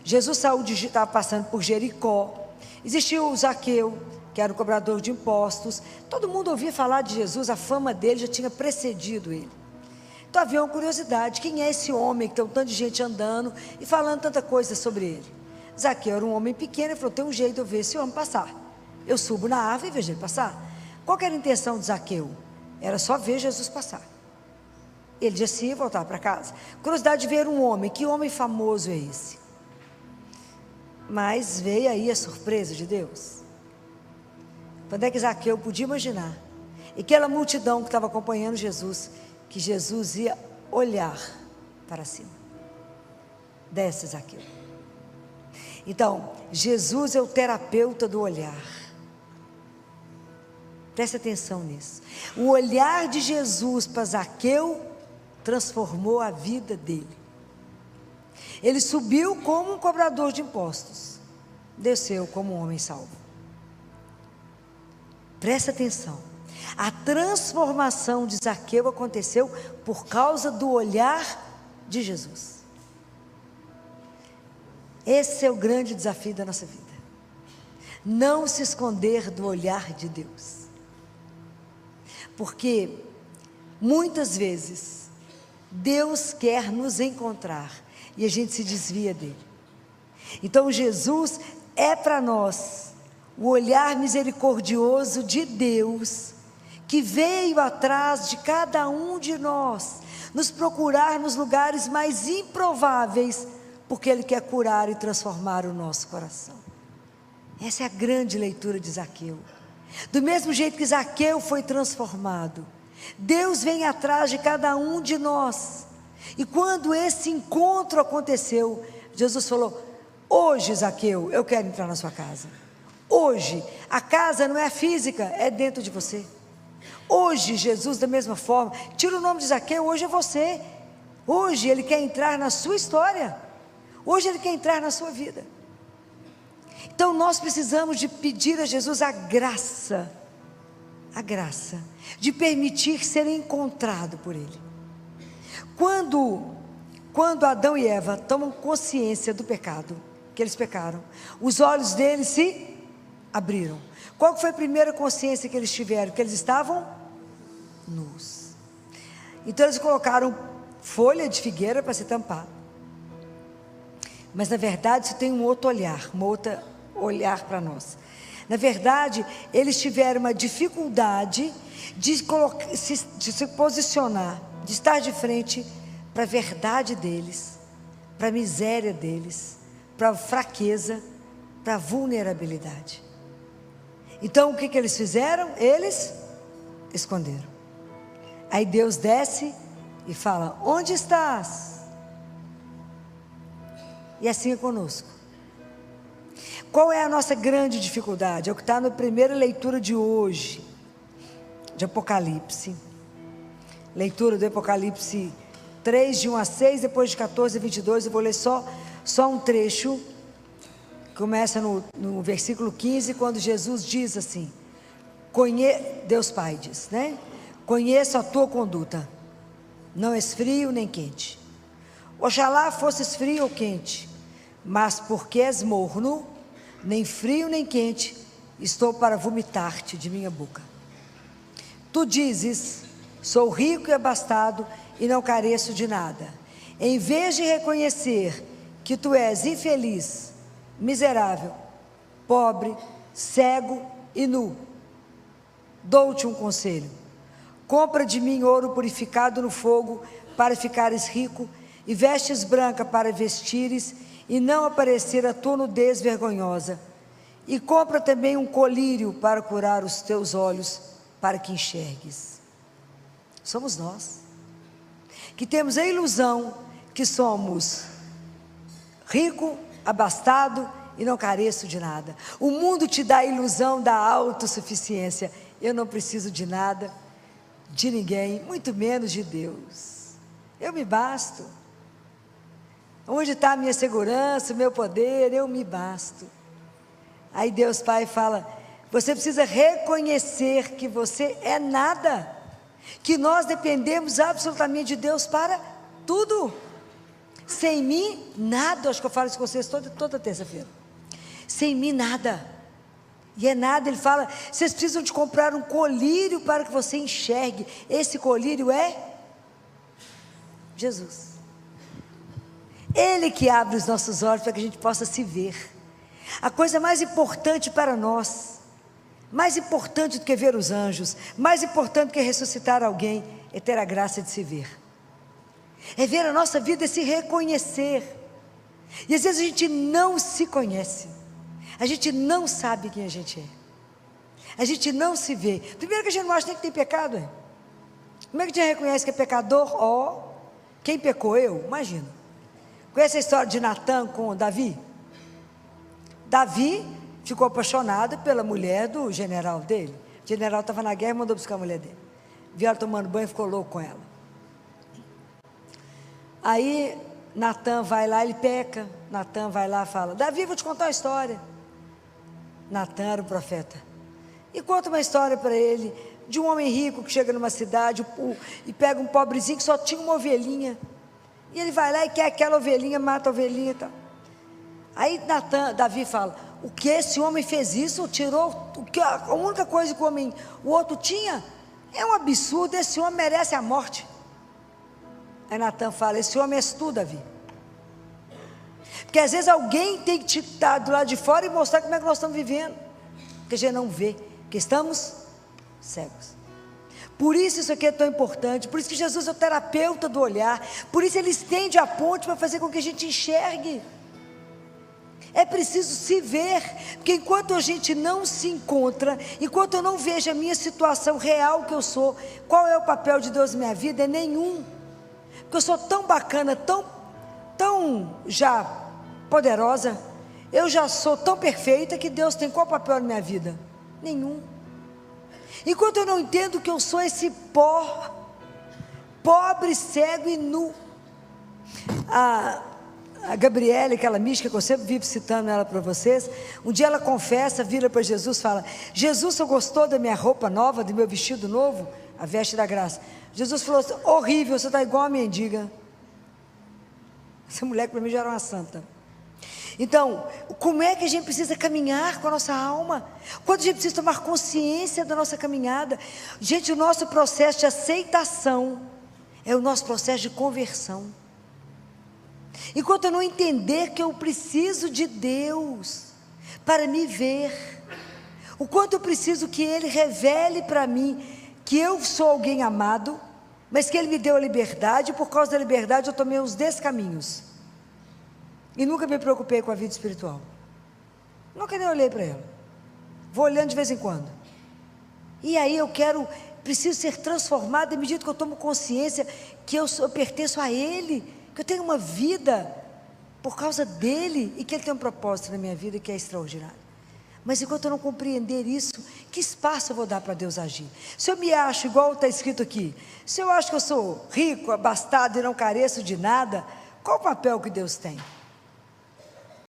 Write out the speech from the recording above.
Jesus saiu estava passando por Jericó. Existia o Zaqueu, que era o cobrador de impostos. Todo mundo ouvia falar de Jesus, a fama dele já tinha precedido ele. Então havia uma curiosidade: quem é esse homem que tem um tanto de gente andando e falando tanta coisa sobre ele? Zaqueu era um homem pequeno e falou: tem um jeito de eu ver esse homem passar. Eu subo na árvore e vejo ele passar. Qual que era a intenção de Zaqueu? Era só ver Jesus passar. Ele descia e voltava para casa. Curiosidade de ver um homem. Que homem famoso é esse? Mas veio aí a surpresa de Deus. Quando é que Zaqueu podia imaginar? E aquela multidão que estava acompanhando Jesus, que Jesus ia olhar para cima. Desce, Zaqueu. Então, Jesus é o terapeuta do olhar. Preste atenção nisso. O olhar de Jesus para Zaqueu transformou a vida dele. Ele subiu como um cobrador de impostos, desceu como um homem salvo. Preste atenção. A transformação de Zaqueu aconteceu por causa do olhar de Jesus. Esse é o grande desafio da nossa vida. Não se esconder do olhar de Deus. Porque muitas vezes Deus quer nos encontrar e a gente se desvia dele. Então Jesus é para nós o olhar misericordioso de Deus, que veio atrás de cada um de nós, nos procurar nos lugares mais improváveis, porque Ele quer curar e transformar o nosso coração. Essa é a grande leitura de Zaqueu. Do mesmo jeito que Zaqueu foi transformado, Deus vem atrás de cada um de nós. E quando esse encontro aconteceu, Jesus falou: hoje, Zaqueu, eu quero entrar na sua casa. Hoje, a casa não é física, é dentro de você. Hoje, Jesus, da mesma forma, tira o nome de Zaqueu, hoje é você. Hoje Ele quer entrar na sua história. Hoje Ele quer entrar na sua vida. Então nós precisamos de pedir a Jesus a graça de permitir ser encontrado por Ele. Quando Adão e Eva tomam consciência do pecado, que eles pecaram, os olhos deles se abriram. Qual foi a primeira consciência que eles tiveram? Que eles estavam nus. Então eles colocaram folha de figueira para se tampar. Mas na verdade isso tem um outro olhar, olhar para nós. Na verdade, eles tiveram uma dificuldade de se posicionar, de estar de frente para a verdade deles, para a miséria deles, para a fraqueza, para a vulnerabilidade. Então o que eles fizeram? Eles esconderam. Aí Deus desce e fala: onde estás? E assim é conosco. Qual é a nossa grande dificuldade? É o que está na primeira leitura de hoje, de Apocalipse. Leitura do Apocalipse 3, de 1 a 6, depois de 14 a 22, eu vou ler só um trecho. Começa no versículo 15, quando Jesus diz assim: Deus Pai diz, né? Conheço a tua conduta, não és frio nem quente. Oxalá fosses frio ou quente, mas porque és morno, nem frio nem quente, estou para vomitar-te de minha boca. Tu dizes: sou rico e abastado e não careço de nada. Em vez de reconhecer que tu és infeliz, miserável, pobre, cego e nu, dou-te um conselho: compra de mim ouro purificado no fogo para ficares rico, e vestes branca para vestires e não aparecer a tua nudez vergonhosa, e compra também um colírio para curar os teus olhos, para que enxergues. Somos nós que temos a ilusão que somos rico, abastado e não careço de nada. O mundo te dá a ilusão da autossuficiência. Eu não preciso de nada, de ninguém, muito menos de Deus. Eu me basto. Onde está a minha segurança, o meu poder? Eu me basto. Aí Deus Pai fala: você precisa reconhecer que você é nada, que nós dependemos absolutamente de Deus para tudo. Sem mim, nada. Acho que eu falo isso com vocês toda terça-feira. Sem mim, nada. E é nada, ele fala, vocês precisam de comprar um colírio para que você enxergue. Esse colírio é Jesus. Ele que abre os nossos olhos para que a gente possa se ver. A coisa mais importante para nós, mais importante do que ver os anjos, mais importante do que ressuscitar alguém, é ter a graça de se ver. É ver a nossa vida e se reconhecer. E às vezes a gente não se conhece. A gente não sabe quem a gente é. A gente não se vê. Primeiro que a gente não acha nem que tem pecado. Como é que a gente reconhece que é pecador? Quem pecou? Eu? Imagina. Conhece a história de Natan com Davi? Davi ficou apaixonado pela mulher do general dele. O general estava na guerra e mandou buscar a mulher dele. Viu ela tomando banho e ficou louco com ela. Aí Natan vai lá, ele peca. Natan vai lá e fala, Davi, vou te contar uma história. Natan era o profeta. E conta uma história para ele, de um homem rico que chega numa cidade e pega um pobrezinho que só tinha uma ovelhinha. E ele vai lá e quer aquela ovelhinha, mata a ovelhinha e tal. Aí Davi fala, o que esse homem fez isso? Tirou a única coisa que o outro tinha? É um absurdo, esse homem merece a morte. Aí Natan fala, esse homem és tu, Davi. Porque às vezes alguém tem que te estar do lado de fora e mostrar como é que nós estamos vivendo. Porque a gente não vê, porque estamos cegos. Por isso aqui é tão importante, por isso que Jesus é o terapeuta do olhar, por isso ele estende a ponte para fazer com que a gente enxergue. É preciso se ver, porque enquanto a gente não se encontra, enquanto eu não vejo a minha situação real que eu sou, qual é o papel de Deus na minha vida? É nenhum. Porque eu sou tão bacana, tão já poderosa, eu já sou tão perfeita que Deus tem qual papel na minha vida? Nenhum. Enquanto eu não entendo que eu sou esse pó, pobre, cego e nu. A Gabriele, aquela mística que eu sempre vivo citando ela para vocês, um dia ela confessa, vira para Jesus e fala, Jesus, você gostou da minha roupa nova, do meu vestido novo? A veste da graça. Jesus falou assim, horrível, você está igual a mendiga. Essa mulher para mim já era uma santa. Então, como é que a gente precisa caminhar com a nossa alma? Quando a gente precisa tomar consciência da nossa caminhada? Gente, o nosso processo de aceitação é o nosso processo de conversão. Enquanto eu não entender que eu preciso de Deus para me ver, o quanto eu preciso que Ele revele para mim que eu sou alguém amado, mas que Ele me deu a liberdade, e por causa da liberdade eu tomei os descaminhos. E nunca me preocupei com a vida espiritual. Nunca nem olhei para ela. Vou olhando de vez em quando. E aí preciso ser transformado à medida que eu tomo consciência que eu pertenço a Ele, que eu tenho uma vida por causa dEle, e que Ele tem um propósito na minha vida que é extraordinário. Mas enquanto eu não compreender isso, que espaço eu vou dar para Deus agir? Se eu me acho, igual está escrito aqui, se eu acho que eu sou rico, abastado e não careço de nada, qual o papel que Deus tem?